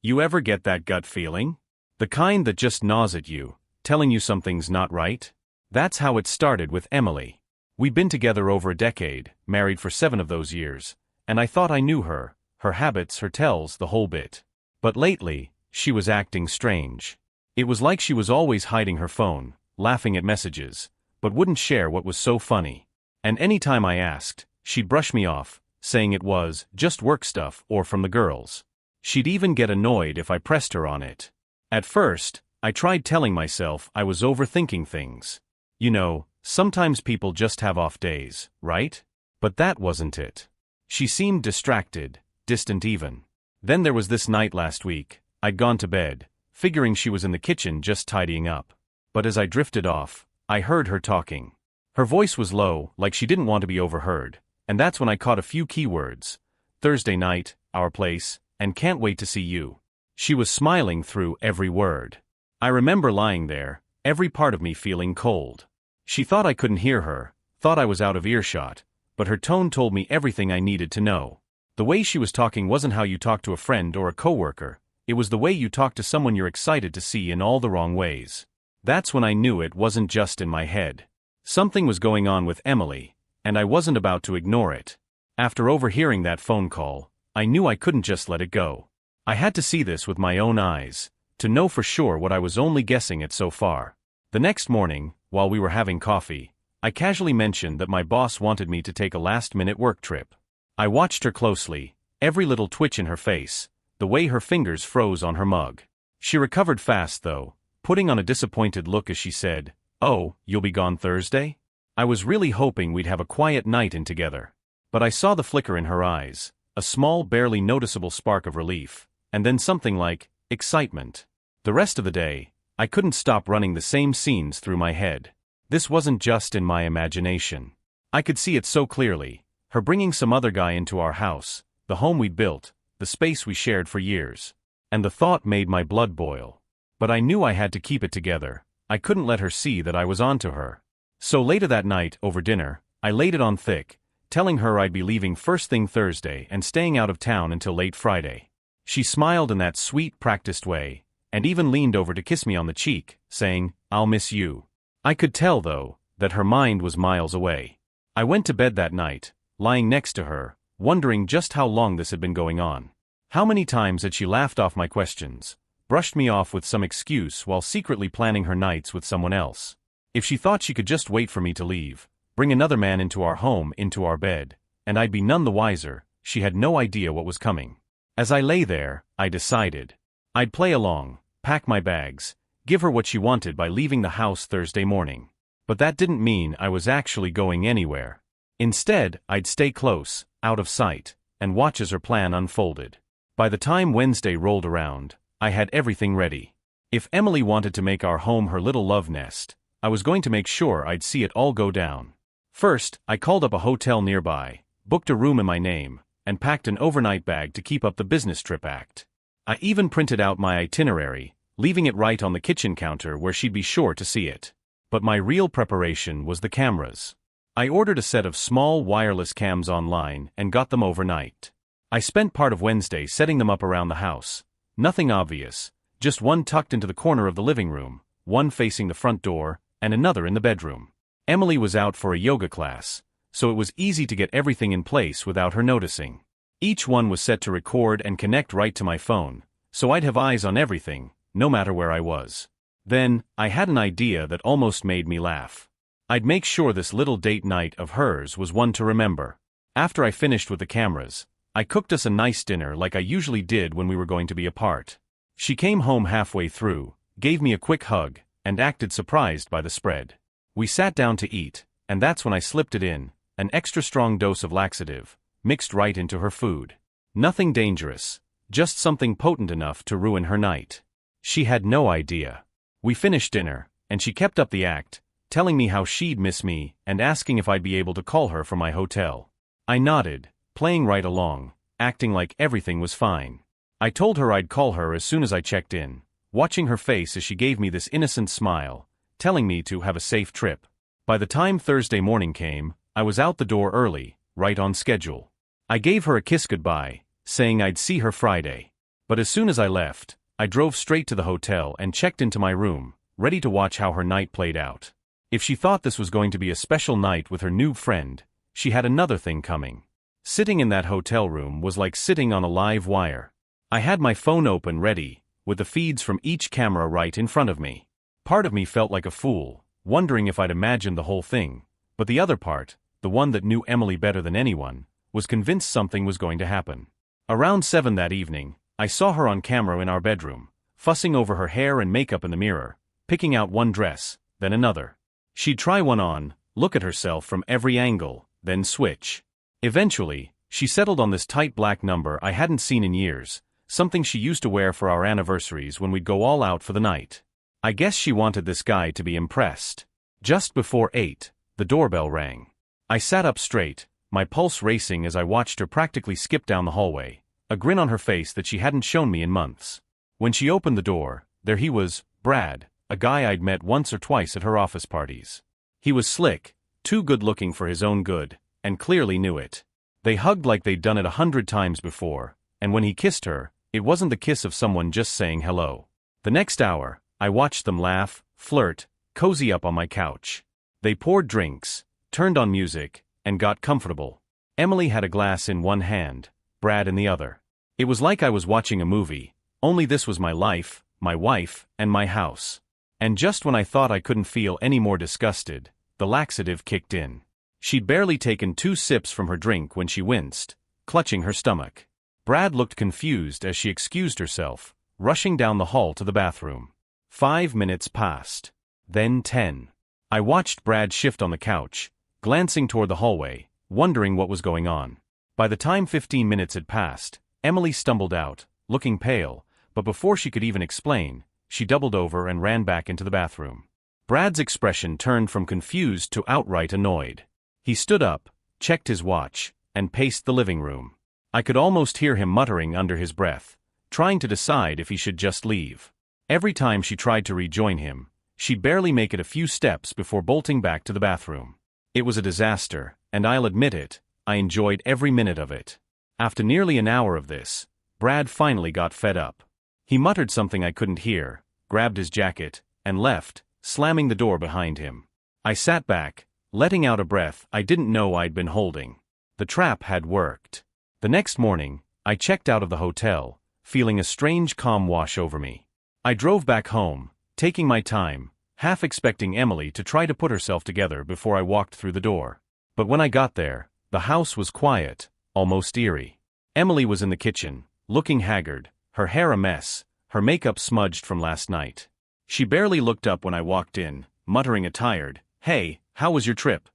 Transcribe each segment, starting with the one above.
You ever get that gut feeling? The kind that just gnaws at you, telling you something's not right? That's how it started with Emily. We'd been together over a decade, married for 7 of those years, and I thought I knew her habits, her tells, the whole bit. But lately, she was acting strange. It was like she was always hiding her phone, laughing at messages, but wouldn't share what was so funny. And any time I asked, she'd brush me off, saying it was just work stuff or from the girls. She'd even get annoyed if I pressed her on it. At first, I tried telling myself I was overthinking things. You know, sometimes people just have off days, right? But that wasn't it. She seemed distracted, distant even. Then there was this night last week. I'd gone to bed, figuring she was in the kitchen just tidying up. But as I drifted off, I heard her talking. Her voice was low, like she didn't want to be overheard, and that's when I caught a few keywords. Thursday night, our place, and can't wait to see you. She was smiling through every word. I remember lying there, every part of me feeling cold. She thought I couldn't hear her, thought I was out of earshot, but her tone told me everything I needed to know. The way she was talking wasn't how you talk to a friend or a coworker, it was the way you talk to someone you're excited to see in all the wrong ways. That's when I knew it wasn't just in my head. Something was going on with Emily, and I wasn't about to ignore it. After overhearing that phone call, I knew I couldn't just let it go. I had to see this with my own eyes, to know for sure what I was only guessing at so far. The next morning, while we were having coffee, I casually mentioned that my boss wanted me to take a last-minute work trip. I watched her closely, every little twitch in her face, the way her fingers froze on her mug. She recovered fast though, putting on a disappointed look as she said, "Oh, you'll be gone Thursday?" I was really hoping we'd have a quiet night in together. But I saw the flicker in her eyes, a small, barely noticeable spark of relief, and then something like excitement. The rest of the day, I couldn't stop running the same scenes through my head. This wasn't just in my imagination. I could see it so clearly, her bringing some other guy into our house, the home we'd built, the space we shared for years. And the thought made my blood boil. But I knew I had to keep it together. I couldn't let her see that I was onto her. So later that night, over dinner, I laid it on thick, telling her I'd be leaving first thing Thursday and staying out of town until late Friday. She smiled in that sweet, practiced way, and even leaned over to kiss me on the cheek, saying, "I'll miss you." I could tell, though, that her mind was miles away. I went to bed that night, lying next to her, wondering just how long this had been going on. How many times had she laughed off my questions, brushed me off with some excuse while secretly planning her nights with someone else? If she thought she could just wait for me to leave, bring another man into our home, into our bed, and I'd be none the wiser, she had no idea what was coming. As I lay there, I decided I'd play along, pack my bags, give her what she wanted by leaving the house Thursday morning. But that didn't mean I was actually going anywhere. Instead, I'd stay close, out of sight, and watch as her plan unfolded. By the time Wednesday rolled around, I had everything ready. If Emily wanted to make our home her little love nest, I was going to make sure I'd see it all go down. First, I called up a hotel nearby, booked a room in my name, and packed an overnight bag to keep up the business trip act. I even printed out my itinerary, leaving it right on the kitchen counter where she'd be sure to see it. But my real preparation was the cameras. I ordered a set of small wireless cams online and got them overnight. I spent part of Wednesday setting them up around the house. Nothing obvious, just one tucked into the corner of the living room, one facing the front door, and another in the bedroom. Emily was out for a yoga class, so it was easy to get everything in place without her noticing. Each one was set to record and connect right to my phone, so I'd have eyes on everything, no matter where I was. Then, I had an idea that almost made me laugh. I'd make sure this little date night of hers was one to remember. After I finished with the cameras, I cooked us a nice dinner like I usually did when we were going to be apart. She came home halfway through, gave me a quick hug, and acted surprised by the spread. We sat down to eat, and that's when I slipped it in, an extra strong dose of laxative, mixed right into her food. Nothing dangerous, just something potent enough to ruin her night. She had no idea. We finished dinner, and she kept up the act, telling me how she'd miss me and asking if I'd be able to call her from my hotel. I nodded, playing right along, acting like everything was fine. I told her I'd call her as soon as I checked in, watching her face as she gave me this innocent smile, telling me to have a safe trip. By the time Thursday morning came, I was out the door early, right on schedule. I gave her a kiss goodbye, saying I'd see her Friday. But as soon as I left, I drove straight to the hotel and checked into my room, ready to watch how her night played out. If she thought this was going to be a special night with her new friend, she had another thing coming. Sitting in that hotel room was like sitting on a live wire. I had my phone open ready, with the feeds from each camera right in front of me. Part of me felt like a fool, wondering if I'd imagined the whole thing, but the other part, the one that knew Emily better than anyone, was convinced something was going to happen. Around 7 that evening, I saw her on camera in our bedroom, fussing over her hair and makeup in the mirror, picking out one dress, then another. She'd try one on, look at herself from every angle, then switch. Eventually, she settled on this tight black number I hadn't seen in years, something she used to wear for our anniversaries when we'd go all out for the night. I guess she wanted this guy to be impressed. Just before 8, the doorbell rang. I sat up straight, my pulse racing as I watched her practically skip down the hallway, a grin on her face that she hadn't shown me in months. When she opened the door, there he was, Brad, a guy I'd met once or twice at her office parties. He was slick, too good-looking for his own good, and clearly knew it. They hugged like they'd done it 100 times before, and when he kissed her, it wasn't the kiss of someone just saying hello. The next hour, I watched them laugh, flirt, cozy up on my couch. They poured drinks, turned on music, and got comfortable. Emily had a glass in one hand, Brad in the other. It was like I was watching a movie, only this was my life, my wife, and my house. And just when I thought I couldn't feel any more disgusted, the laxative kicked in. She'd barely taken 2 sips from her drink when she winced, clutching her stomach. Brad looked confused as she excused herself, rushing down the hall to the bathroom. 5 minutes passed. Then 10. I watched Brad shift on the couch, glancing toward the hallway, wondering what was going on. By the time 15 minutes had passed, Emily stumbled out, looking pale, but before she could even explain, she doubled over and ran back into the bathroom. Brad's expression turned from confused to outright annoyed. He stood up, checked his watch, and paced the living room. I could almost hear him muttering under his breath, trying to decide if he should just leave. Every time she tried to rejoin him, she'd barely make it a few steps before bolting back to the bathroom. It was a disaster, and I'll admit it, I enjoyed every minute of it. After nearly an hour of this, Brad finally got fed up. He muttered something I couldn't hear, grabbed his jacket, and left, slamming the door behind him. I sat back, letting out a breath I didn't know I'd been holding. The trap had worked. The next morning, I checked out of the hotel, feeling a strange calm wash over me. I drove back home, taking my time, half expecting Emily to try to put herself together before I walked through the door. But when I got there, the house was quiet, almost eerie. Emily was in the kitchen, looking haggard, her hair a mess, her makeup smudged from last night. She barely looked up when I walked in, muttering a tired, "Hey, how was your trip?"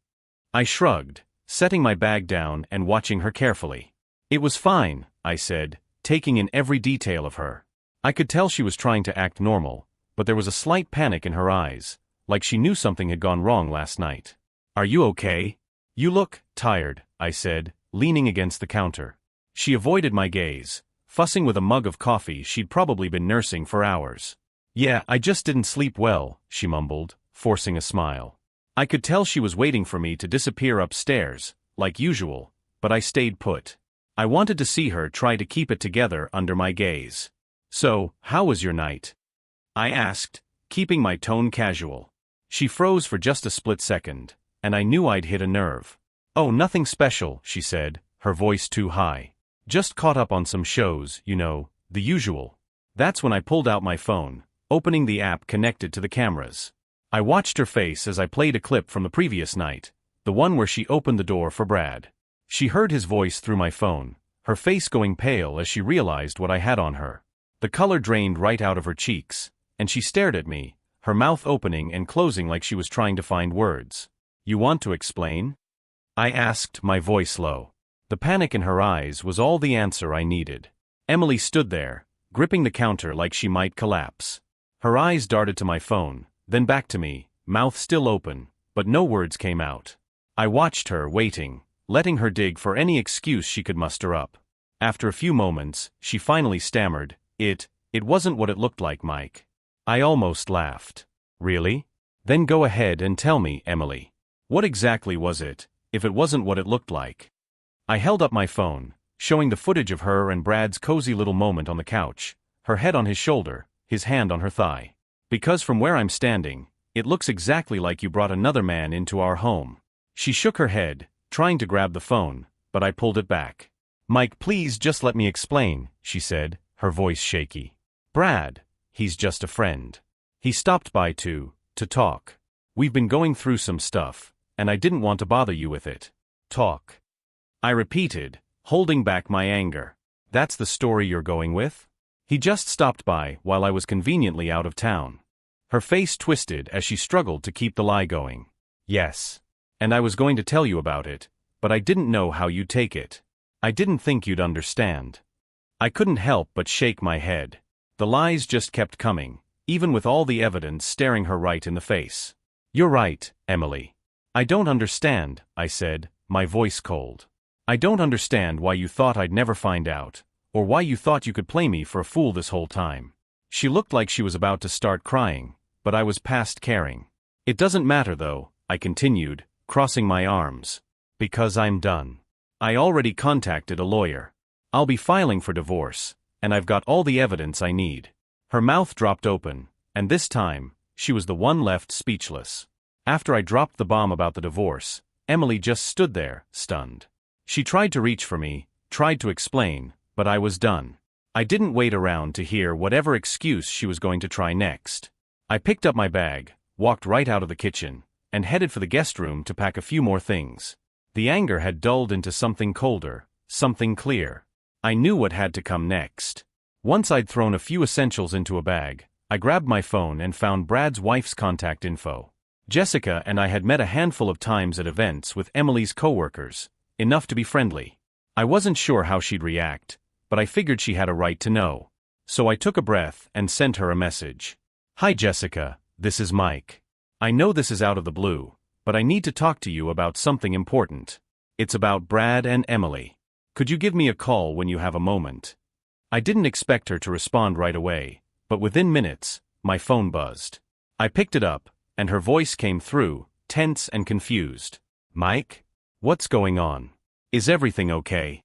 I shrugged, setting my bag down and watching her carefully. "It was fine," I said, taking in every detail of her. I could tell she was trying to act normal, but there was a slight panic in her eyes, like she knew something had gone wrong last night. "Are you okay?" "You look tired," I said, leaning against the counter. She avoided my gaze, fussing with a mug of coffee she'd probably been nursing for hours. "Yeah, I just didn't sleep well," she mumbled, forcing a smile. I could tell she was waiting for me to disappear upstairs, like usual, but I stayed put. I wanted to see her try to keep it together under my gaze. "So, how was your night?" I asked, keeping my tone casual. She froze for just a split second, and I knew I'd hit a nerve. "Oh, nothing special," she said, her voice too high. "Just caught up on some shows, you know, the usual." That's when I pulled out my phone, opening the app connected to the cameras. I watched her face as I played a clip from the previous night, the one where she opened the door for Brad. She heard his voice through my phone, her face going pale as she realized what I had on her. The color drained right out of her cheeks, and she stared at me, her mouth opening and closing like she was trying to find words. "You want to explain?" I asked, my voice low. The panic in her eyes was all the answer I needed. Emily stood there, gripping the counter like she might collapse. Her eyes darted to my phone, then back to me, mouth still open, but no words came out. I watched her, waiting, letting her dig for any excuse she could muster up. After a few moments, she finally stammered, It wasn't what it looked like, Mike." I almost laughed. "Really? Then go ahead and tell me, Emily. What exactly was it, if it wasn't what it looked like?" I held up my phone, showing the footage of her and Brad's cozy little moment on the couch, her head on his shoulder, his hand on her thigh. Because from where I'm standing, it looks exactly like you brought another man into our home. She shook her head, trying to grab the phone, but I pulled it back. Mike, please just let me explain, she said, her voice shaky. Brad, he's just a friend. He stopped by to talk. We've been going through some stuff, and I didn't want to bother you with it. Talk. I repeated, holding back my anger. That's the story you're going with? He just stopped by while I was conveniently out of town. Her face twisted as she struggled to keep the lie going. Yes. And I was going to tell you about it, but I didn't know how you'd take it. I didn't think you'd understand. I couldn't help but shake my head. The lies just kept coming, even with all the evidence staring her right in the face. You're right, Emily. I don't understand, I said, my voice cold. I don't understand why you thought I'd never find out, or why you thought you could play me for a fool this whole time. She looked like she was about to start crying, but I was past caring. It doesn't matter though, I continued, crossing my arms. Because I'm done. I already contacted a lawyer. I'll be filing for divorce, and I've got all the evidence I need. Her mouth dropped open, and this time, she was the one left speechless. After I dropped the bomb about the divorce, Emily just stood there, stunned. She tried to reach for me, tried to explain, but I was done. I didn't wait around to hear whatever excuse she was going to try next. I picked up my bag, walked right out of the kitchen, and headed for the guest room to pack a few more things. The anger had dulled into something colder, something clear. I knew what had to come next. Once I'd thrown a few essentials into a bag, I grabbed my phone and found Brad's wife's contact info. Jessica and I had met a handful of times at events with Emily's coworkers, enough to be friendly. I wasn't sure how she'd react, but I figured she had a right to know. So I took a breath and sent her a message. Hi Jessica, this is Mike. I know this is out of the blue, but I need to talk to you about something important. It's about Brad and Emily. Could you give me a call when you have a moment? I didn't expect her to respond right away, but within minutes, my phone buzzed. I picked it up, and her voice came through, tense and confused. Mike? What's going on? Is everything okay?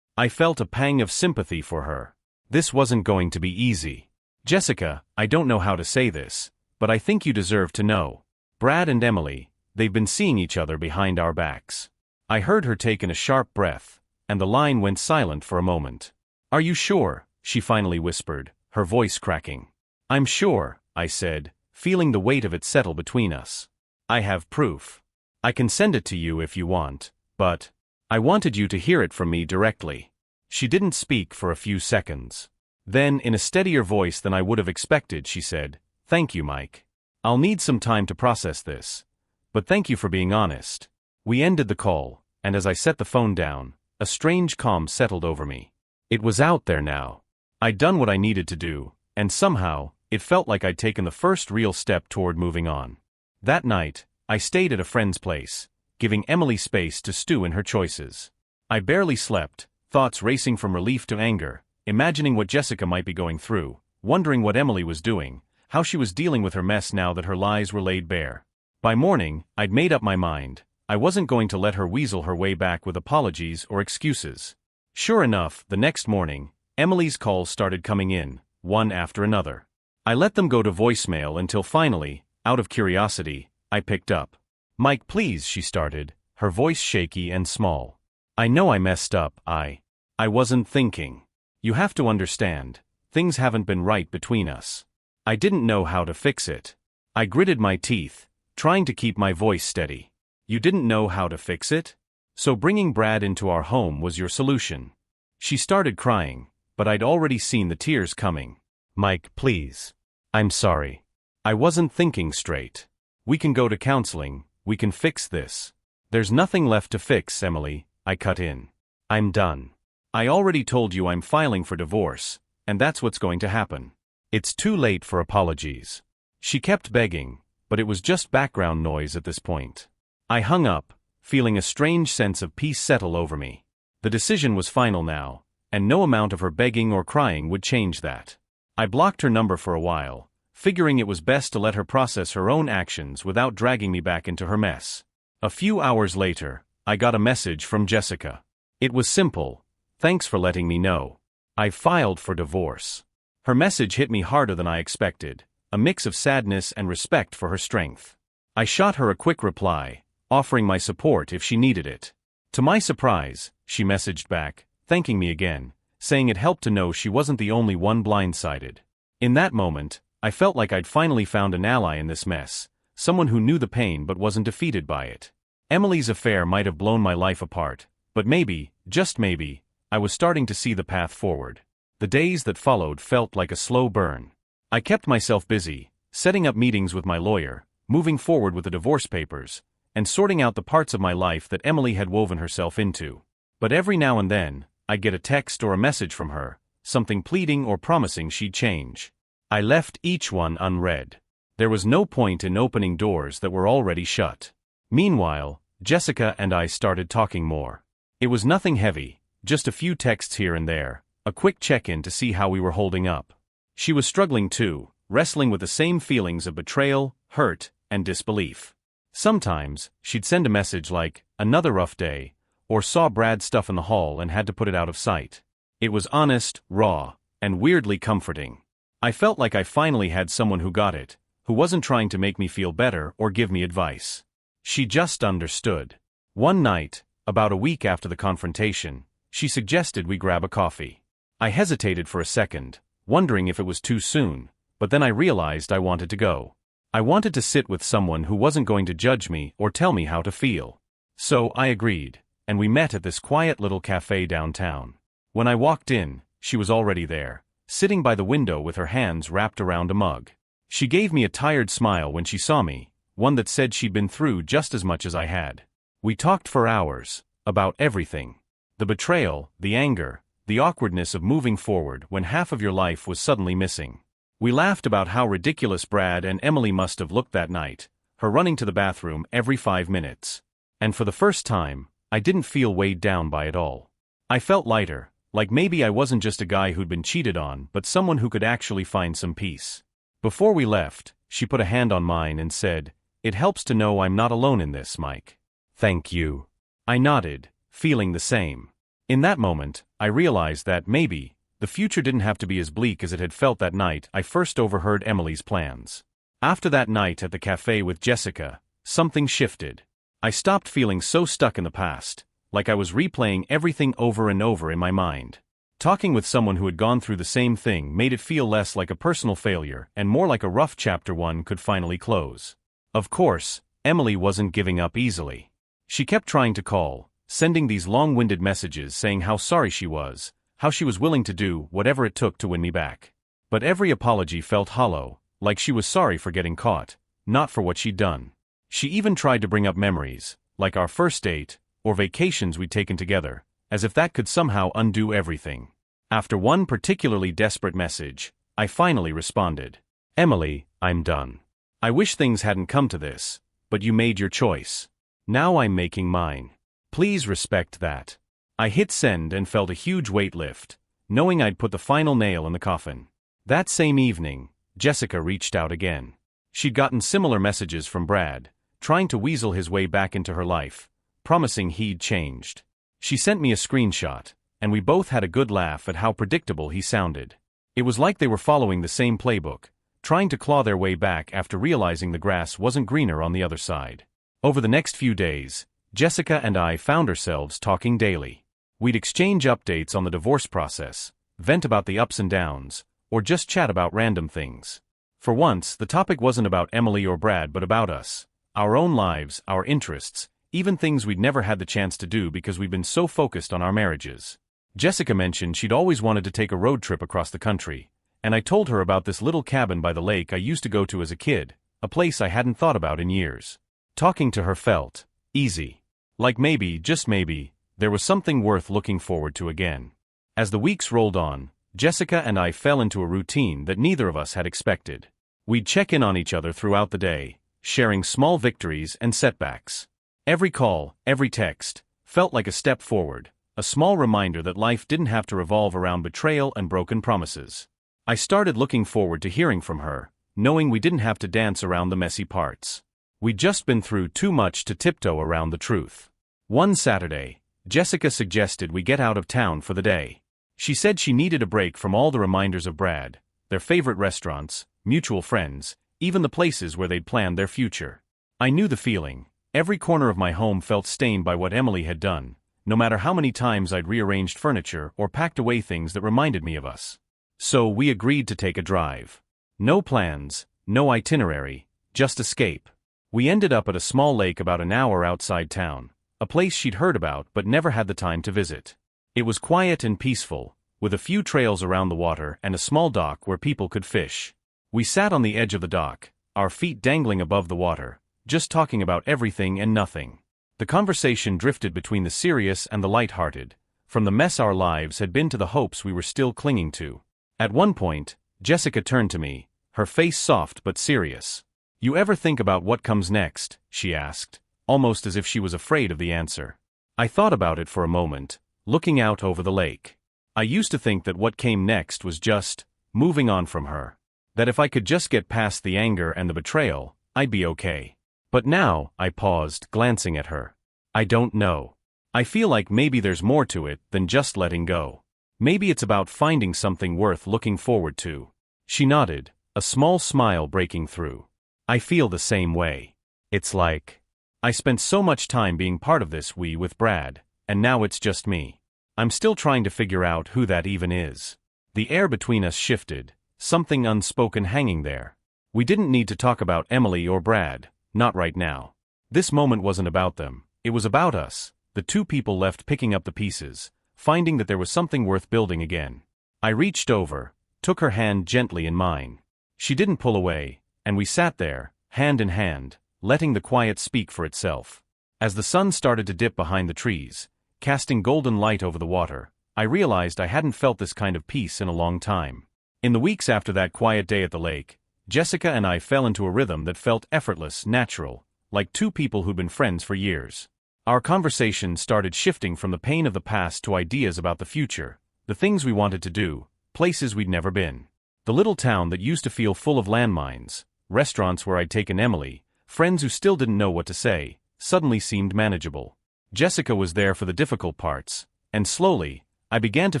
I felt a pang of sympathy for her. This wasn't going to be easy. Jessica, I don't know how to say this, but I think you deserve to know. Brad and Emily, they've been seeing each other behind our backs. I heard her take in a sharp breath, and the line went silent for a moment. Are you sure? She finally whispered, her voice cracking. I'm sure, I said, feeling the weight of it settle between us. I have proof. I can send it to you if you want, but I wanted you to hear it from me directly. She didn't speak for a few seconds. Then, in a steadier voice than I would have expected, she said, Thank you, Mike. I'll need some time to process this, but thank you for being honest. We ended the call, and as I set the phone down, a strange calm settled over me. It was out there now. I'd done what I needed to do, and somehow, it felt like I'd taken the first real step toward moving on. That night, I stayed at a friend's place, giving Emily space to stew in her choices. I barely slept, thoughts racing from relief to anger, imagining what Jessica might be going through, wondering what Emily was doing, how she was dealing with her mess now that her lies were laid bare. By morning, I'd made up my mind. I wasn't going to let her weasel her way back with apologies or excuses. Sure enough, the next morning, Emily's calls started coming in, one after another. I let them go to voicemail until finally, out of curiosity, I picked up. Mike, please, she started, her voice shaky and small. I know I messed up, I wasn't thinking. You have to understand, things haven't been right between us. I didn't know how to fix it. I gritted my teeth, trying to keep my voice steady. You didn't know how to fix it? So bringing Brad into our home was your solution. She started crying, but I'd already seen the tears coming. Mike, please. I'm sorry. I wasn't thinking straight. We can go to counseling, we can fix this. There's nothing left to fix, Emily, I cut in. I'm done. I already told you I'm filing for divorce, and that's what's going to happen. It's too late for apologies. She kept begging, but it was just background noise at this point. I hung up, feeling a strange sense of peace settle over me. The decision was final now, and no amount of her begging or crying would change that. I blocked her number for a while, figuring it was best to let her process her own actions without dragging me back into her mess. A few hours later, I got a message from Jessica. It was simple. Thanks for letting me know. I filed for divorce. Her message hit me harder than I expected, a mix of sadness and respect for her strength. I shot her a quick reply, offering my support if she needed it. To my surprise, she messaged back, thanking me again, saying it helped to know she wasn't the only one blindsided. In that moment, I felt like I'd finally found an ally in this mess, someone who knew the pain but wasn't defeated by it. Emily's affair might have blown my life apart, but maybe, just maybe, I was starting to see the path forward. The days that followed felt like a slow burn. I kept myself busy, setting up meetings with my lawyer, moving forward with the divorce papers, and sorting out the parts of my life that Emily had woven herself into. But every now and then, I'd get a text or a message from her, something pleading or promising she'd change. I left each one unread. There was no point in opening doors that were already shut. Meanwhile, Jessica and I started talking more. It was nothing heavy, just a few texts here and there, a quick check-in to see how we were holding up. She was struggling too, wrestling with the same feelings of betrayal, hurt, and disbelief. Sometimes, she'd send a message like, "Another rough day," or saw Brad's stuff in the hall and had to put it out of sight. It was honest, raw, and weirdly comforting. I felt like I finally had someone who got it, who wasn't trying to make me feel better or give me advice. She just understood. One night, about a week after the confrontation, she suggested we grab a coffee. I hesitated for a second, wondering if it was too soon, but then I realized I wanted to go. I wanted to sit with someone who wasn't going to judge me or tell me how to feel. So I agreed, and we met at this quiet little cafe downtown. When I walked in, she was already there, sitting by the window with her hands wrapped around a mug. She gave me a tired smile when she saw me, one that said she'd been through just as much as I had. We talked for hours, about everything. The betrayal, the anger, the awkwardness of moving forward when half of your life was suddenly missing. We laughed about how ridiculous Brad and Emily must have looked that night, her running to the bathroom every 5 minutes. And for the first time, I didn't feel weighed down by it all. I felt lighter, like maybe I wasn't just a guy who'd been cheated on but someone who could actually find some peace. Before we left, she put a hand on mine and said, "It helps to know I'm not alone in this, Mike." "Thank you." I nodded, feeling the same. In that moment, I realized that maybe, the future didn't have to be as bleak as it had felt that night I first overheard Emily's plans. After that night at the cafe with Jessica, something shifted. I stopped feeling so stuck in the past, like I was replaying everything over and over in my mind. Talking with someone who had gone through the same thing made it feel less like a personal failure and more like a rough chapter one could finally close. Of course, Emily wasn't giving up easily. She kept trying to call, sending these long-winded messages saying how sorry she was, how she was willing to do whatever it took to win me back. But every apology felt hollow, like she was sorry for getting caught, not for what she'd done. She even tried to bring up memories, like our first date, or vacations we'd taken together, as if that could somehow undo everything. After one particularly desperate message, I finally responded. "Emily, I'm done. I wish things hadn't come to this, but you made your choice. Now I'm making mine. Please respect that." I hit send and felt a huge weight lift, knowing I'd put the final nail in the coffin. That same evening, Jessica reached out again. She'd gotten similar messages from Brad, trying to weasel his way back into her life, promising he'd changed. She sent me a screenshot, and we both had a good laugh at how predictable he sounded. It was like they were following the same playbook, trying to claw their way back after realizing the grass wasn't greener on the other side. Over the next few days, Jessica and I found ourselves talking daily. We'd exchange updates on the divorce process, vent about the ups and downs, or just chat about random things. For once, the topic wasn't about Emily or Brad but about us, our own lives, our interests, even things we'd never had the chance to do because we'd been so focused on our marriages. Jessica mentioned she'd always wanted to take a road trip across the country, and I told her about this little cabin by the lake I used to go to as a kid, a place I hadn't thought about in years. Talking to her felt easy. Like maybe, just maybe, there was something worth looking forward to again. As the weeks rolled on, Jessica and I fell into a routine that neither of us had expected. We'd check in on each other throughout the day, sharing small victories and setbacks. Every call, every text, felt like a step forward, a small reminder that life didn't have to revolve around betrayal and broken promises. I started looking forward to hearing from her, knowing we didn't have to dance around the messy parts. We'd just been through too much to tiptoe around the truth. One Saturday, Jessica suggested we get out of town for the day. She said she needed a break from all the reminders of Brad, their favorite restaurants, mutual friends, even the places where they'd planned their future. I knew the feeling. Every corner of my home felt stained by what Emily had done, no matter how many times I'd rearranged furniture or packed away things that reminded me of us. So we agreed to take a drive. No plans, no itinerary, just escape. We ended up at a small lake about an hour outside town, a place she'd heard about but never had the time to visit. It was quiet and peaceful, with a few trails around the water and a small dock where people could fish. We sat on the edge of the dock, our feet dangling above the water, just talking about everything and nothing. The conversation drifted between the serious and the light-hearted, from the mess our lives had been to the hopes we were still clinging to. At one point, Jessica turned to me, her face soft but serious. "You ever think about what comes next?" she asked, almost as if she was afraid of the answer. I thought about it for a moment, looking out over the lake. I used to think that what came next was just moving on from her. That if I could just get past the anger and the betrayal, I'd be okay. But now, I paused, glancing at her. I don't know. I feel like maybe there's more to it than just letting go. Maybe it's about finding something worth looking forward to. She nodded, a small smile breaking through. I feel the same way. It's like I spent so much time being part of this we with Brad, and now it's just me. I'm still trying to figure out who that even is. The air between us shifted, something unspoken hanging there. We didn't need to talk about Emily or Brad, not right now. This moment wasn't about them, it was about us, the two people left picking up the pieces, finding that there was something worth building again. I reached over, took her hand gently in mine. She didn't pull away, and we sat there, hand in hand, letting the quiet speak for itself. As the sun started to dip behind the trees, casting golden light over the water, I realized I hadn't felt this kind of peace in a long time. In the weeks after that quiet day at the lake, Jessica and I fell into a rhythm that felt effortless, natural, like two people who'd been friends for years. Our conversation started shifting from the pain of the past to ideas about the future, the things we wanted to do, places we'd never been. The little town that used to feel full of landmines, restaurants where I'd taken Emily, friends who still didn't know what to say, suddenly seemed manageable. Jessica was there for the difficult parts, and slowly, I began to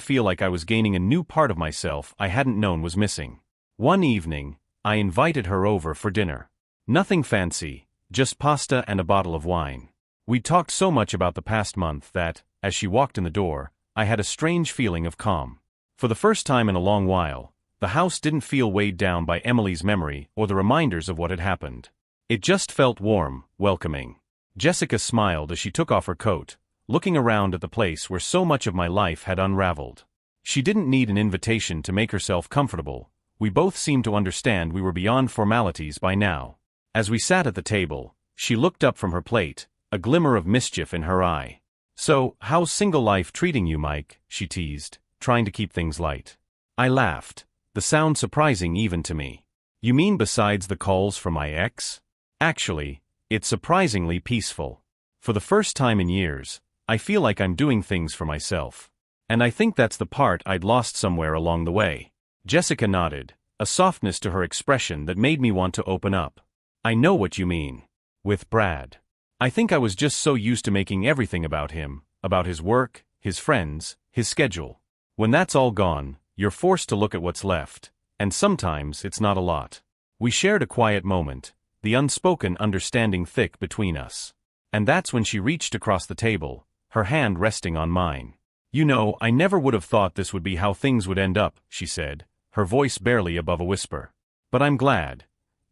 feel like I was gaining a new part of myself I hadn't known was missing. One evening, I invited her over for dinner. Nothing fancy, just pasta and a bottle of wine. We'd talked so much about the past month that, as she walked in the door, I had a strange feeling of calm. For the first time in a long while, the house didn't feel weighed down by Emily's memory or the reminders of what had happened. It just felt warm, welcoming. Jessica smiled as she took off her coat, looking around at the place where so much of my life had unraveled. She didn't need an invitation to make herself comfortable. We both seemed to understand we were beyond formalities by now. As we sat at the table, she looked up from her plate, a glimmer of mischief in her eye. "So, how's single life treating you, Mike?" she teased, trying to keep things light. I laughed, the sound surprising even to me. "You mean besides the calls from my ex?" "Actually, it's surprisingly peaceful. For the first time in years, I feel like I'm doing things for myself. And I think that's the part I'd lost somewhere along the way." Jessica nodded, a softness to her expression that made me want to open up. "I know what you mean. With Brad. I think I was just so used to making everything about him, about his work, his friends, his schedule. When that's all gone, you're forced to look at what's left, and sometimes it's not a lot." We shared a quiet moment, the unspoken understanding thick between us. And that's when she reached across the table, her hand resting on mine. "You know, I never would have thought this would be how things would end up," she said, her voice barely above a whisper. "But I'm glad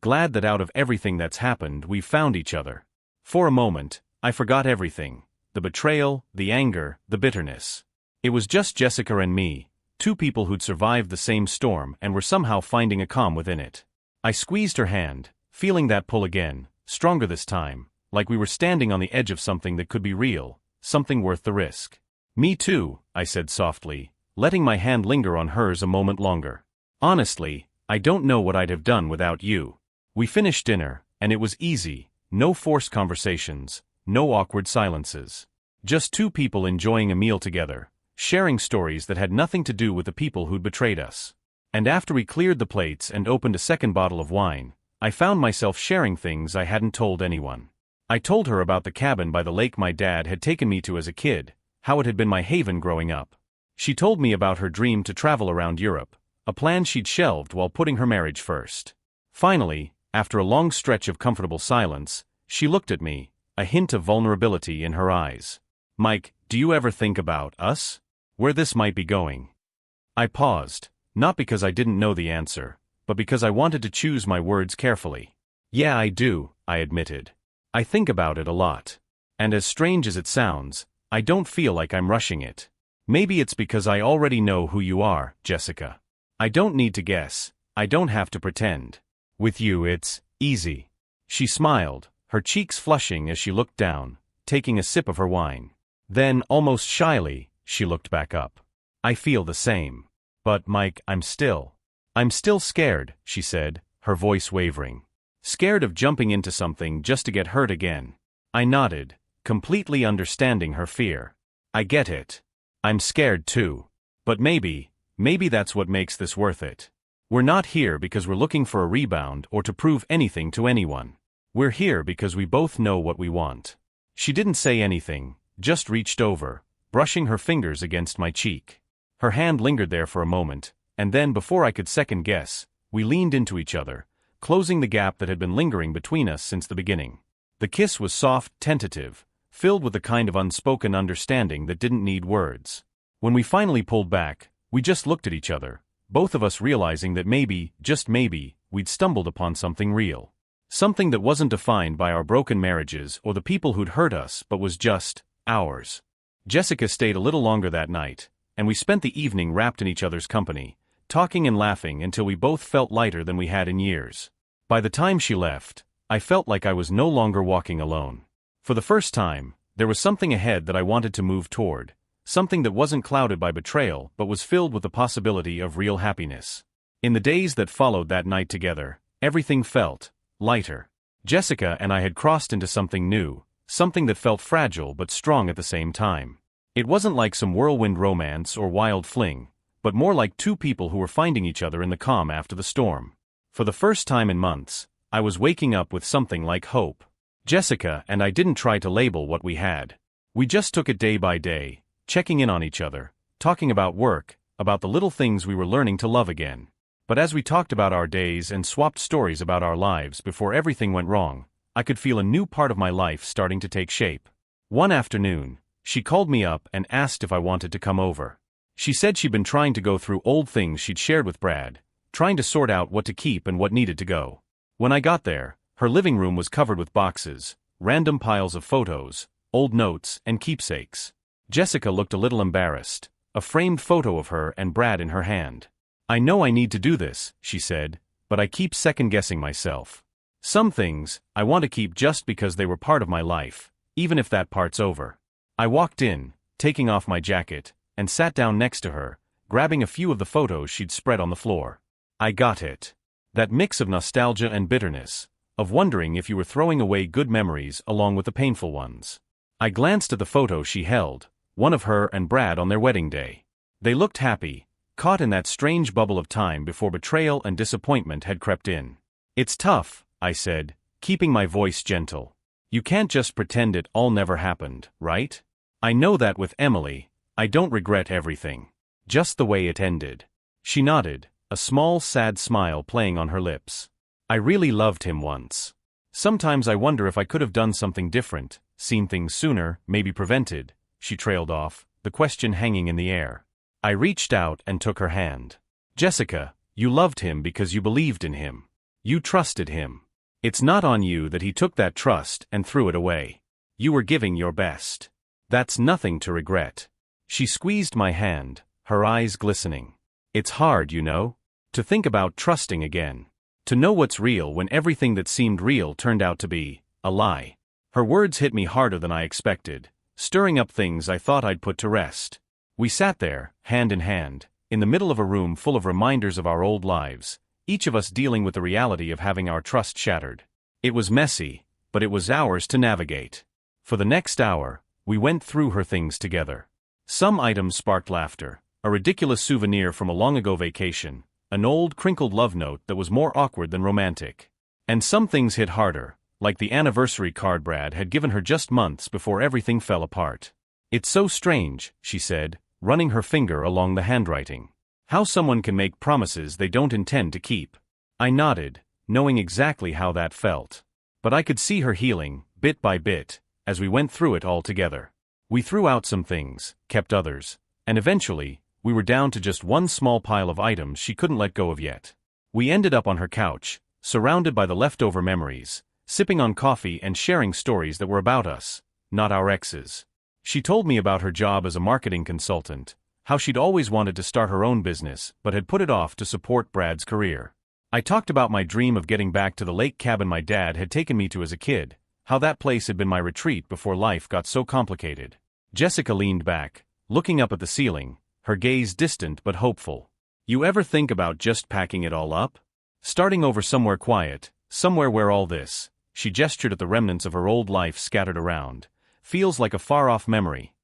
that out of everything that's happened we've found each other." For a moment, I forgot everything, the betrayal, the anger, the bitterness. It was just Jessica and me, two people who'd survived the same storm and were somehow finding a calm within it. I squeezed her hand, feeling that pull again, stronger this time, like we were standing on the edge of something that could be real, something worth the risk. "Me too," I said softly, letting my hand linger on hers a moment longer. "Honestly, I don't know what I'd have done without you." We finished dinner, and it was easy, no forced conversations, no awkward silences. Just two people enjoying a meal together, sharing stories that had nothing to do with the people who'd betrayed us. And after we cleared the plates and opened a second bottle of wine, I found myself sharing things I hadn't told anyone. I told her about the cabin by the lake my dad had taken me to as a kid, how it had been my haven growing up. She told me about her dream to travel around Europe, a plan she'd shelved while putting her marriage first. Finally, after a long stretch of comfortable silence, she looked at me, a hint of vulnerability in her eyes. "Mike, do you ever think about us? Where this might be going?" I paused, not because I didn't know the answer, but because I wanted to choose my words carefully. "Yeah, I do," I admitted. "I think about it a lot. And as strange as it sounds, I don't feel like I'm rushing it. Maybe it's because I already know who you are, Jessica. I don't need to guess, I don't have to pretend. With you it's easy." She smiled, her cheeks flushing as she looked down, taking a sip of her wine. Then, almost shyly, she looked back up. "I feel the same. But, Mike, I'm still scared," she said, her voice wavering. "Scared of jumping into something just to get hurt again." I nodded, completely understanding her fear. "I get it. I'm scared too. But maybe that's what makes this worth it. We're not here because we're looking for a rebound or to prove anything to anyone. We're here because we both know what we want." She didn't say anything, just reached over, brushing her fingers against my cheek. Her hand lingered there for a moment, and then before I could second guess, we leaned into each other, closing the gap that had been lingering between us since the beginning. The kiss was soft, tentative, filled with the kind of unspoken understanding that didn't need words. When we finally pulled back, we just looked at each other, both of us realizing that maybe, just maybe, we'd stumbled upon something real. Something that wasn't defined by our broken marriages or the people who'd hurt us but was just ours. Jessica stayed a little longer that night, and we spent the evening wrapped in each other's company, talking and laughing until we both felt lighter than we had in years. By the time she left, I felt like I was no longer walking alone. For the first time, there was something ahead that I wanted to move toward, something that wasn't clouded by betrayal but was filled with the possibility of real happiness. In the days that followed that night together, everything felt lighter. Jessica and I had crossed into something new, something that felt fragile but strong at the same time. It wasn't like some whirlwind romance or wild fling, but more like two people who were finding each other in the calm after the storm. For the first time in months, I was waking up with something like hope. Jessica and I didn't try to label what we had. We just took it day by day, checking in on each other, talking about work, about the little things we were learning to love again. But as we talked about our days and swapped stories about our lives before everything went wrong, I could feel a new part of my life starting to take shape. One afternoon, she called me up and asked if I wanted to come over. She said she'd been trying to go through old things she'd shared with Brad, trying to sort out what to keep and what needed to go. When I got there, her living room was covered with boxes, random piles of photos, old notes, and keepsakes. Jessica looked a little embarrassed, a framed photo of her and Brad in her hand. "I know I need to do this," she said, "but I keep second-guessing myself. Some things, I want to keep just because they were part of my life, even if that part's over." I walked in, taking off my jacket, and sat down next to her, grabbing a few of the photos she'd spread on the floor. I got it. That mix of nostalgia and bitterness, of wondering if you were throwing away good memories along with the painful ones. I glanced at the photo she held, one of her and Brad on their wedding day. They looked happy, caught in that strange bubble of time before betrayal and disappointment had crept in. "It's tough," I said, keeping my voice gentle. "You can't just pretend it all never happened, right? I know that with Emily, I don't regret everything. Just the way it ended." She nodded, a small sad smile playing on her lips. "I really loved him once. Sometimes I wonder if I could have done something different, seen things sooner, maybe prevented," she trailed off, the question hanging in the air. I reached out and took her hand. "Jessica, you loved him because you believed in him. You trusted him. It's not on you that he took that trust and threw it away. You were giving your best. That's nothing to regret." She squeezed my hand, her eyes glistening. "It's hard, you know, to think about trusting again. To know what's real when everything that seemed real turned out to be a lie." Her words hit me harder than I expected, stirring up things I thought I'd put to rest. We sat there, hand in hand, in the middle of a room full of reminders of our old lives, each of us dealing with the reality of having our trust shattered. It was messy, but it was ours to navigate. For the next hour, we went through her things together. Some items sparked laughter, a ridiculous souvenir from a long-ago vacation, an old crinkled love note that was more awkward than romantic. And some things hit harder, like the anniversary card Brad had given her just months before everything fell apart. It's so strange, she said, running her finger along the handwriting. How someone can make promises they don't intend to keep. I nodded, knowing exactly how that felt. But I could see her healing, bit by bit, as we went through it all together. We threw out some things, kept others, and eventually, we were down to just one small pile of items she couldn't let go of yet. We ended up on her couch, surrounded by the leftover memories, sipping on coffee and sharing stories that were about us, not our exes. She told me about her job as a marketing consultant, how she'd always wanted to start her own business but had put it off to support Brad's career. I talked about my dream of getting back to the lake cabin my dad had taken me to as a kid, how that place had been my retreat before life got so complicated. Jessica leaned back, looking up at the ceiling, her gaze distant but hopeful. You ever think about just packing it all up? Starting over somewhere quiet, somewhere where all this, she gestured at the remnants of her old life scattered around, feels like a far-off memory.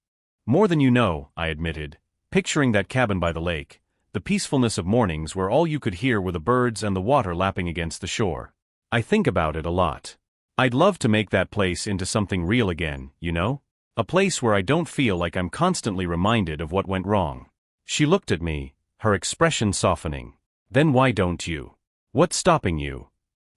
More than you know, I admitted, picturing that cabin by the lake, the peacefulness of mornings where all you could hear were the birds and the water lapping against the shore. I think about it a lot. I'd love to make that place into something real again, you know? A place where I don't feel like I'm constantly reminded of what went wrong. She looked at me, her expression softening. Then why don't you? What's stopping you?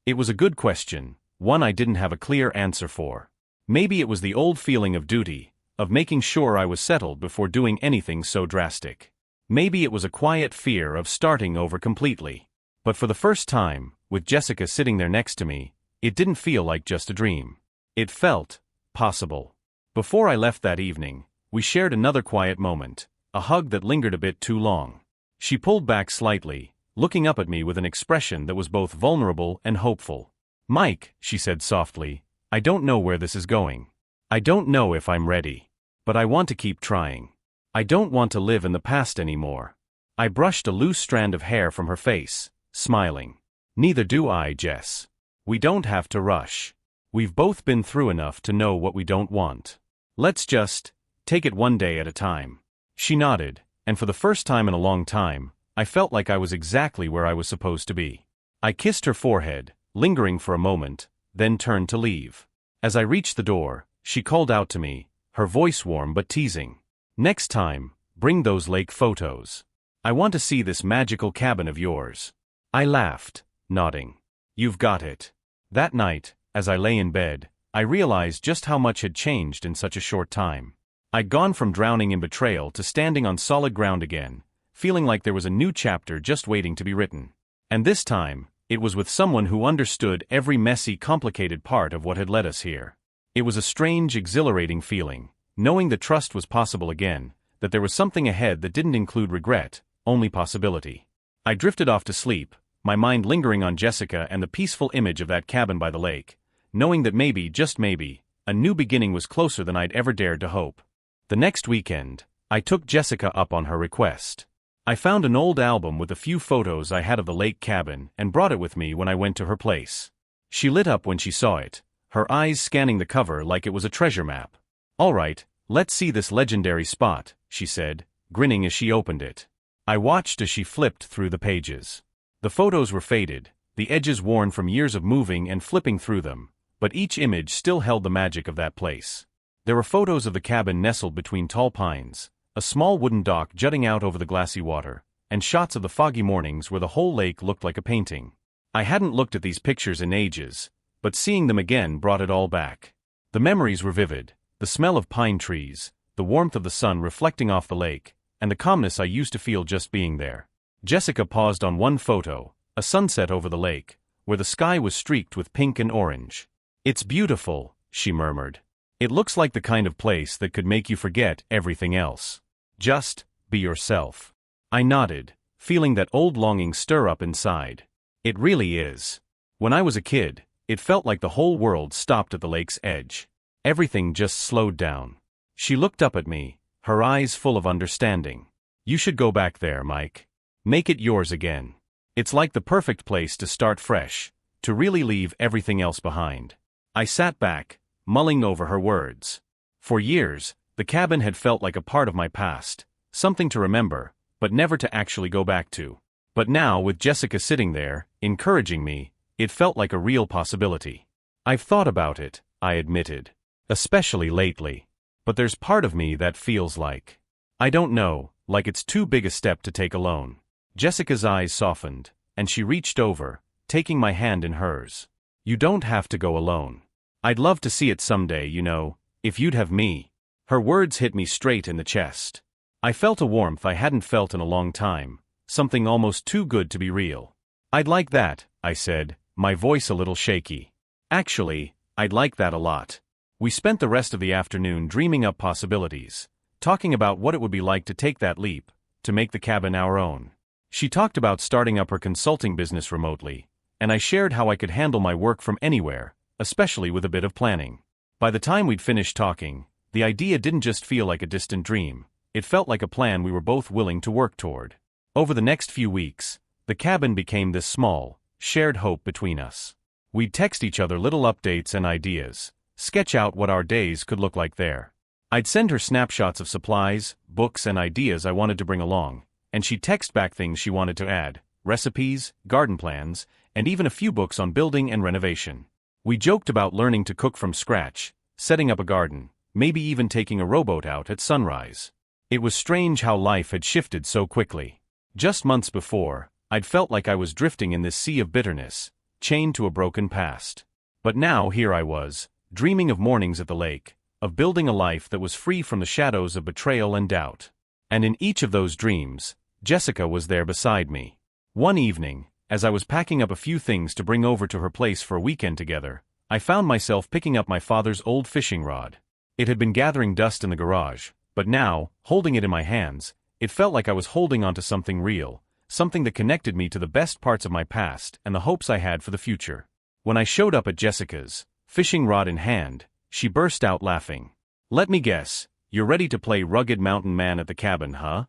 It was a good question, one I didn't have a clear answer for. Maybe it was the old feeling of duty, of making sure I was settled before doing anything so drastic. Maybe it was a quiet fear of starting over completely. But for the first time, with Jessica sitting there next to me, it didn't feel like just a dream. It felt possible. Before I left that evening, we shared another quiet moment, a hug that lingered a bit too long. She pulled back slightly, looking up at me with an expression that was both vulnerable and hopeful. Mike, she said softly, I don't know where this is going. I don't know if I'm ready. But I want to keep trying. I don't want to live in the past anymore. I brushed a loose strand of hair from her face, smiling. Neither do I, Jess. We don't have to rush. We've both been through enough to know what we don't want. Let's just take it one day at a time. She nodded, and for the first time in a long time, I felt like I was exactly where I was supposed to be. I kissed her forehead, lingering for a moment, then turned to leave. As I reached the door, she called out to me, her voice warm but teasing. Next time, bring those lake photos. I want to see this magical cabin of yours. I laughed, nodding. You've got it. That night, as I lay in bed, I realized just how much had changed in such a short time. I'd gone from drowning in betrayal to standing on solid ground again, feeling like there was a new chapter just waiting to be written. And this time, it was with someone who understood every messy, complicated part of what had led us here. It was a strange, exhilarating feeling, knowing that trust was possible again, that there was something ahead that didn't include regret, only possibility. I drifted off to sleep, my mind lingering on Jessica and the peaceful image of that cabin by the lake, knowing that maybe, just maybe, a new beginning was closer than I'd ever dared to hope. The next weekend, I took Jessica up on her request. I found an old album with a few photos I had of the lake cabin and brought it with me when I went to her place. She lit up when she saw it, her eyes scanning the cover like it was a treasure map. All right, let's see this legendary spot, she said, grinning as she opened it. I watched as she flipped through the pages. The photos were faded, the edges worn from years of moving and flipping through them, but each image still held the magic of that place. There were photos of the cabin nestled between tall pines, a small wooden dock jutting out over the glassy water, and shots of the foggy mornings where the whole lake looked like a painting. I hadn't looked at these pictures in ages, but seeing them again brought it all back. The memories were vivid, the smell of pine trees, the warmth of the sun reflecting off the lake, and the calmness I used to feel just being there. Jessica paused on one photo, a sunset over the lake, where the sky was streaked with pink and orange. It's beautiful, she murmured. It looks like the kind of place that could make you forget everything else. Just be yourself. I nodded, feeling that old longing stir up inside. It really is. When I was a kid, it felt like the whole world stopped at the lake's edge. Everything just slowed down. She looked up at me, her eyes full of understanding. You should go back there, Mike. Make it yours again. It's like the perfect place to start fresh, to really leave everything else behind. I sat back, mulling over her words. For years, the cabin had felt like a part of my past, something to remember, but never to actually go back to. But now, with Jessica sitting there, encouraging me, it felt like a real possibility. I've thought about it, I admitted. Especially lately. But there's part of me that feels like, I don't know, like it's too big a step to take alone. Jessica's eyes softened, and she reached over, taking my hand in hers. You don't have to go alone. I'd love to see it someday, you know, if you'd have me. Her words hit me straight in the chest. I felt a warmth I hadn't felt in a long time, something almost too good to be real. I'd like that, I said, my voice a little shaky. Actually, I'd like that a lot. We spent the rest of the afternoon dreaming up possibilities, talking about what it would be like to take that leap, to make the cabin our own. She talked about starting up her consulting business remotely, and I shared how I could handle my work from anywhere, especially with a bit of planning. By the time we'd finished talking, the idea didn't just feel like a distant dream, it felt like a plan we were both willing to work toward. Over the next few weeks, the cabin became this small, shared hope between us. We'd text each other little updates and ideas, sketch out what our days could look like there. I'd send her snapshots of supplies, books and ideas I wanted to bring along, and she'd text back things she wanted to add, recipes, garden plans, and even a few books on building and renovation. We joked about learning to cook from scratch, setting up a garden, maybe even taking a rowboat out at sunrise. It was strange how life had shifted so quickly. Just months before, I'd felt like I was drifting in this sea of bitterness, chained to a broken past. But now here I was, dreaming of mornings at the lake, of building a life that was free from the shadows of betrayal and doubt. And in each of those dreams, Jessica was there beside me. One evening, as I was packing up a few things to bring over to her place for a weekend together, I found myself picking up my father's old fishing rod. It had been gathering dust in the garage, but now, holding it in my hands, it felt like I was holding onto something real, something that connected me to the best parts of my past and the hopes I had for the future. When I showed up at Jessica's, fishing rod in hand, she burst out laughing. Let me guess, you're ready to play rugged mountain man at the cabin, huh?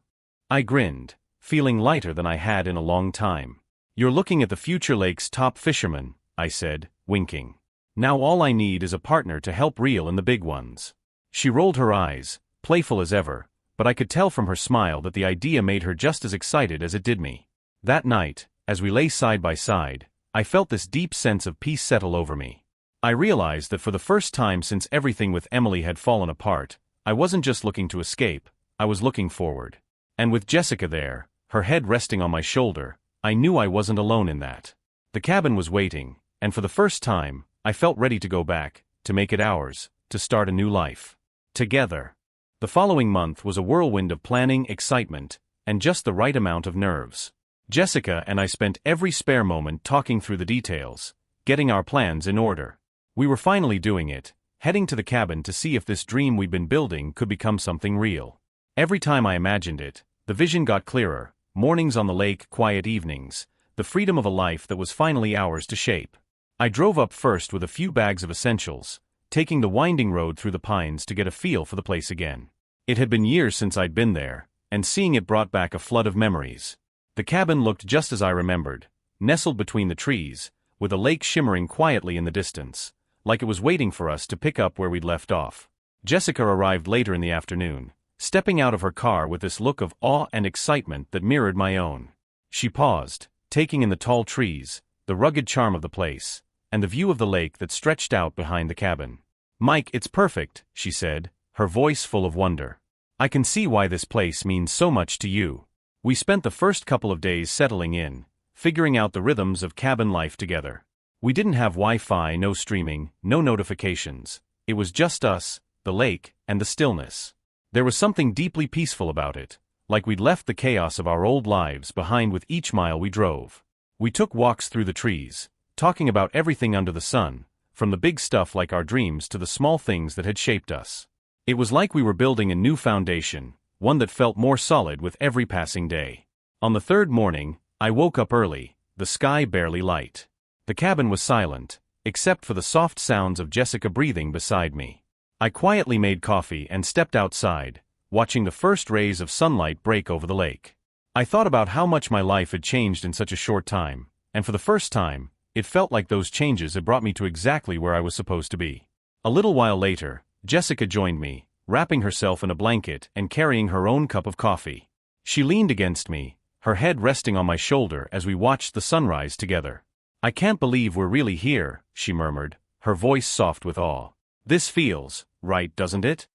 I grinned, feeling lighter than I had in a long time. You're looking at the future lake's top fisherman, I said, winking. Now all I need is a partner to help reel in the big ones. She rolled her eyes, playful as ever, but I could tell from her smile that the idea made her just as excited as it did me. That night, as we lay side by side, I felt this deep sense of peace settle over me. I realized that for the first time since everything with Emily had fallen apart, I wasn't just looking to escape, I was looking forward. And with Jessica there, her head resting on my shoulder, I knew I wasn't alone in that. The cabin was waiting, and for the first time, I felt ready to go back, to make it ours, to start a new life. Together. The following month was a whirlwind of planning, excitement, and just the right amount of nerves. Jessica and I spent every spare moment talking through the details, getting our plans in order. We were finally doing it, heading to the cabin to see if this dream we'd been building could become something real. Every time I imagined it, the vision got clearer, mornings on the lake, quiet evenings, the freedom of a life that was finally ours to shape. I drove up first with a few bags of essentials, taking the winding road through the pines to get a feel for the place again. It had been years since I'd been there, and seeing it brought back a flood of memories. The cabin looked just as I remembered, nestled between the trees, with a lake shimmering quietly in the distance, like it was waiting for us to pick up where we'd left off. Jessica arrived later in the afternoon, stepping out of her car with this look of awe and excitement that mirrored my own. She paused, taking in the tall trees, the rugged charm of the place, and the view of the lake that stretched out behind the cabin. "Mike, it's perfect," she said, her voice full of wonder. "I can see why this place means so much to you." We spent the first couple of days settling in, figuring out the rhythms of cabin life together. We didn't have Wi-Fi, no streaming, no notifications. It was just us, the lake, and the stillness. There was something deeply peaceful about it, like we'd left the chaos of our old lives behind with each mile we drove. We took walks through the trees, talking about everything under the sun, from the big stuff like our dreams to the small things that had shaped us. It was like we were building a new foundation, one that felt more solid with every passing day. On the third morning, I woke up early, the sky barely light. The cabin was silent, except for the soft sounds of Jessica breathing beside me. I quietly made coffee and stepped outside, watching the first rays of sunlight break over the lake. I thought about how much my life had changed in such a short time, and for the first time, it felt like those changes had brought me to exactly where I was supposed to be. A little while later, Jessica joined me, wrapping herself in a blanket and carrying her own cup of coffee. She leaned against me, her head resting on my shoulder as we watched the sunrise together. "I can't believe we're really here," she murmured, her voice soft with awe. "This feels right, doesn't it?"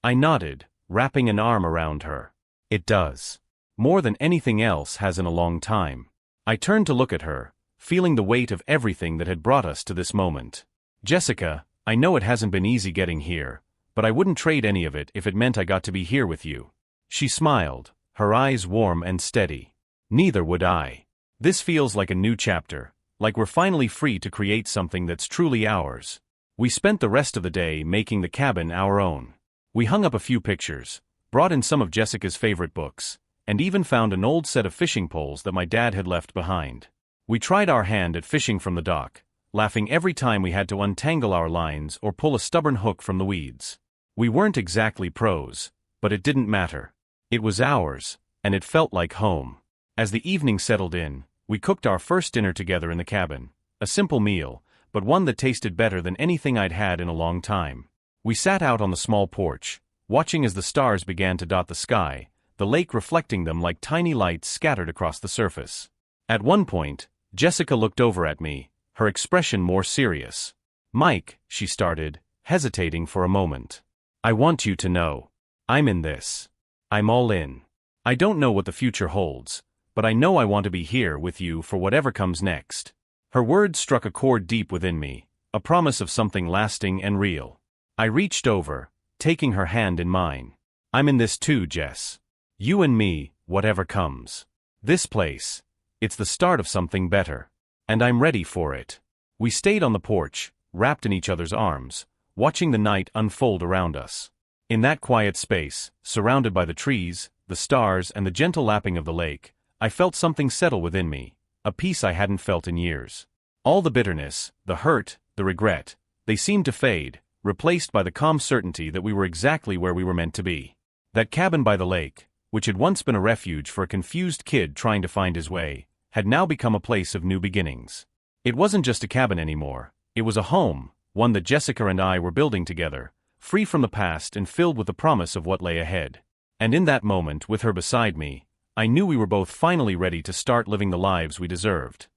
I nodded, wrapping an arm around her. It does. More than anything else has in a long time. I turned to look at her, feeling the weight of everything that had brought us to this moment. Jessica, I know it hasn't been easy getting here, but I wouldn't trade any of it if it meant I got to be here with you. She smiled, her eyes warm and steady. Neither would I. This feels like a new chapter, like we're finally free to create something that's truly ours. We spent the rest of the day making the cabin our own. We hung up a few pictures, brought in some of Jessica's favorite books, and even found an old set of fishing poles that my dad had left behind. We tried our hand at fishing from the dock, laughing every time we had to untangle our lines or pull a stubborn hook from the weeds. We weren't exactly pros, but it didn't matter. It was ours, and it felt like home. As the evening settled in, we cooked our first dinner together in the cabin, a simple meal, but one that tasted better than anything I'd had in a long time. We sat out on the small porch, watching as the stars began to dot the sky, the lake reflecting them like tiny lights scattered across the surface. At one point, Jessica looked over at me, her expression more serious. "Mike," she started, hesitating for a moment. "I want you to know. I'm in this. I'm all in. I don't know what the future holds, but I know I want to be here with you for whatever comes next." Her words struck a chord deep within me, a promise of something lasting and real. I reached over, taking her hand in mine. "I'm in this too, Jess. You and me, whatever comes. This place, it's the start of something better. And I'm ready for it." We stayed on the porch, wrapped in each other's arms, watching the night unfold around us. In that quiet space, surrounded by the trees, the stars, and the gentle lapping of the lake, I felt something settle within me, a peace I hadn't felt in years. All the bitterness, the hurt, the regret, they seemed to fade, replaced by the calm certainty that we were exactly where we were meant to be. That cabin by the lake, which had once been a refuge for a confused kid trying to find his way, had now become a place of new beginnings. It wasn't just a cabin anymore, it was a home, one that Jessica and I were building together, free from the past and filled with the promise of what lay ahead. And in that moment, with her beside me, I knew we were both finally ready to start living the lives we deserved.